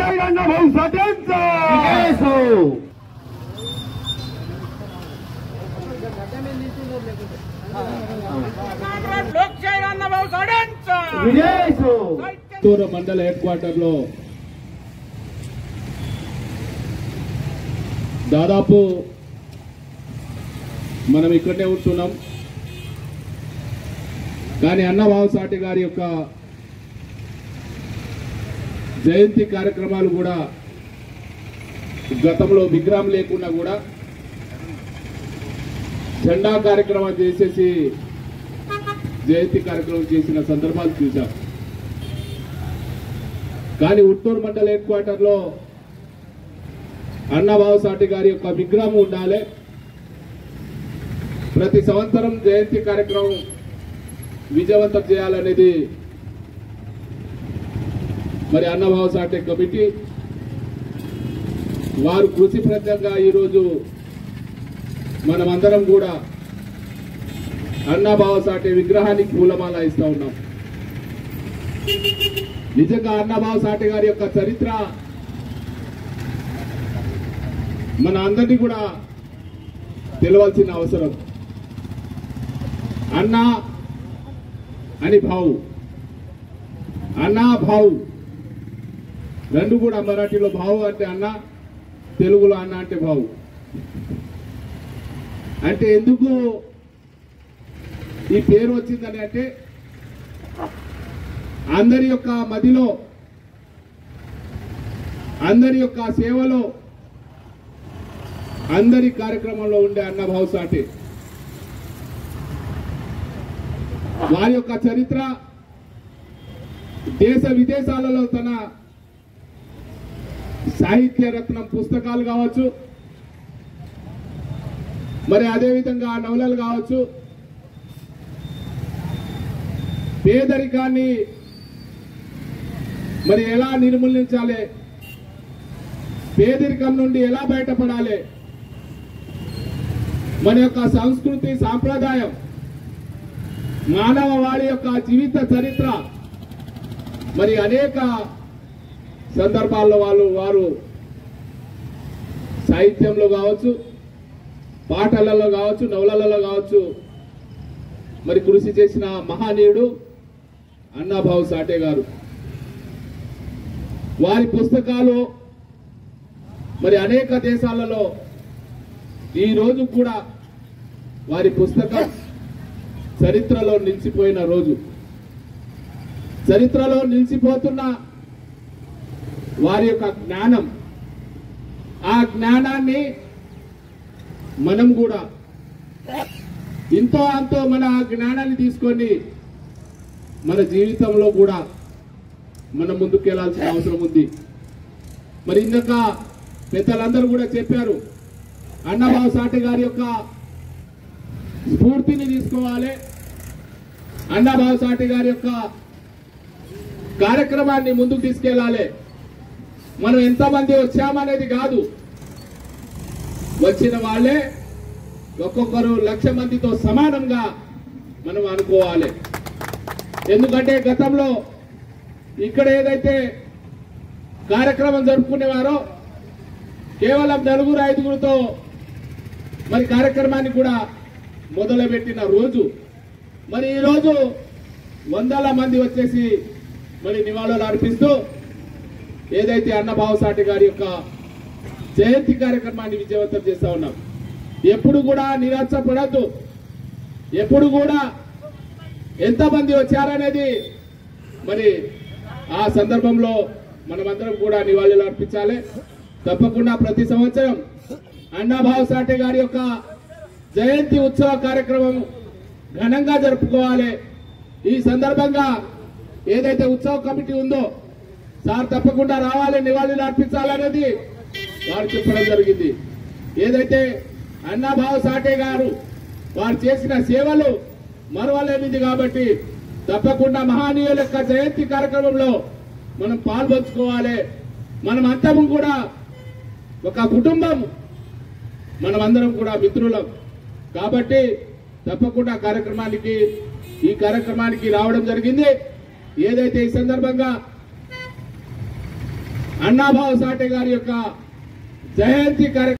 लोकशाही अण्णाभाऊ साठेंचा लोकशाही अण्णाभाऊ साठेंचा చిత్తూరు మండల హెడ్ క్వార్టర్ లో దాదాపు మనం ఇక్కడనే ఉంటున్నాం. కానీ అన్నభావు సాటి గారి యొక్క జయంతి కార్యక్రమాలు కూడా గతంలో విగ్రహం లేకుండా కూడా జెండా కార్యక్రమం చేసేసి జయంతి కార్యక్రమం చేసిన సందర్భాలు చూశాం. కానీ ఉట్టూరు మండల హెడ్ క్వార్టర్ లో అన్నభావు సాటి గారి యొక్క విగ్రహం ఉండాలి. ప్రతి సంవత్సరం జయంతి కార్యక్రమం విజయవంతం చేయాలనేది మరి అన్నభావు సాటి కమిటీ వారు కృషి ఫలితంగా ఈరోజు మనమందరం కూడా అన్నభావు సాటి విగ్రహానికి పూలమాల ఇస్తా ఉన్నాం. నిజంగా అన్నభావు సాటి గారి యొక్క చరిత్ర మన అందరినీ కూడా తెలవాల్సిన అవసరం. అన్నా అని భావు, అన్నా భావు రెండు కూడా మరాఠీలో భావు అంటే అన్న, తెలుగులో అన్న అంటే భావు. అంటే ఎందుకు ఈ పేరు వచ్చిందని అంటే అందరి యొక్క మదిలో, అందరి యొక్క సేవలో, అందరి కార్యక్రమంలో ఉండే అన్నభావు సాటి వారి యొక్క చరిత్ర దేశ విదేశాలలో తన సాహిత్య రత్నం పుస్తకాలు కావచ్చు, మరి అదేవిధంగా నవలలు కావచ్చు, పేదరికాన్ని మరి ఎలా నిర్మూలించాలి, పేదరికం నుండి ఎలా బయటపడాలి, మన యొక్క సంస్కృతి సాంప్రదాయం, మానవవాడి యొక్క జీవిత చరిత్ర మరి అనేక సందర్భాల్లో వారు సాహిత్యంలో కావచ్చు, పాటలలో కావచ్చు, నవలలలో కావచ్చు మరి కృషి చేసిన మహనీయుడు అన్నభావు సాటే గారు. వారి పుస్తకాలు మరి అనేక దేశాలలో ఈ రోజు కూడా వారి పుస్తకం చరిత్రలో నిలిచిపోయిన రోజు. చరిత్రలో నిలిచిపోతున్న వారి యొక్క జ్ఞానం, ఆ జ్ఞానాన్ని మనం కూడా ఇంతో అంతో మన జ్ఞానాన్ని తీసుకొని మన జీవితంలో కూడా మనం ముందుకెళ్లాల్సిన అవసరం ఉంది. మరి ఇందాక పెద్దలందరూ కూడా చెప్పారు, అన్నభావు సాటి గారి యొక్క స్ఫూర్తిని తీసుకోవాలి, అన్నభావు సాటి గారి యొక్క కార్యక్రమాన్ని ముందుకు తీసుకెళ్లాలి. మనం ఎంతమంది వచ్చామనేది కాదు, వచ్చిన వాళ్ళే ఒక్కొక్కరు 1,00,000 మందితో సమానంగా మనం అనుకోవాలి. ఎందుకంటే గతంలో ఇక్కడ ఏదైతే కార్యక్రమం జరుపుకునేవారో కేవలం 4-5తో మరి కార్యక్రమాన్ని కూడా మొదలుపెట్టిన రోజు, మరి ఈ రోజు వందల మంది వచ్చేసి మరి నివాళులు అర్పిస్తూ ఏదైతే అన్నభావు సాటి గారి యొక్క జయంతి కార్యక్రమాన్ని విజయవంతం చేస్తా ఉన్నాం. ఎప్పుడు కూడా నిరాశపడద్దు, ఎప్పుడు కూడా ఎంతమంది వచ్చారనేది మరి ఆ సందర్భంలో మనమందరం కూడా నివాళులు అర్పించాలి. తప్పకుండా ప్రతి సంవత్సరం అన్నభావు సాటి గారి యొక్క జయంతి ఉత్సవ కార్యక్రమం ఘనంగా జరుపుకోవాలి. ఈ సందర్భంగా ఏదైతే ఉత్సవ కమిటీ ఉందో సార్ తప్పకుండా రావాలి, నివాళులు అర్పించాలనేది వారు చెప్పడం జరిగింది. ఏదైతే అన్నభావు సాటే గారు వారు చేసిన సేవలు మరవలేనిది కాబట్టి తప్పకుండా మహనీయుల యొక్క జయంతి కార్యక్రమంలో మనం పాల్పంచుకోవాలి. మనం అంతము కూడా ఒక కుటుంబం, మనమందరం కూడా మిత్రులం కాబట్టి తప్పకుండా ఈ కార్యక్రమానికి రావడం జరిగింది. ఏదైతే ఈ సందర్భంగా అన్నాభావ సాటే గారి యొక్క జయంతి కార్యక్రమం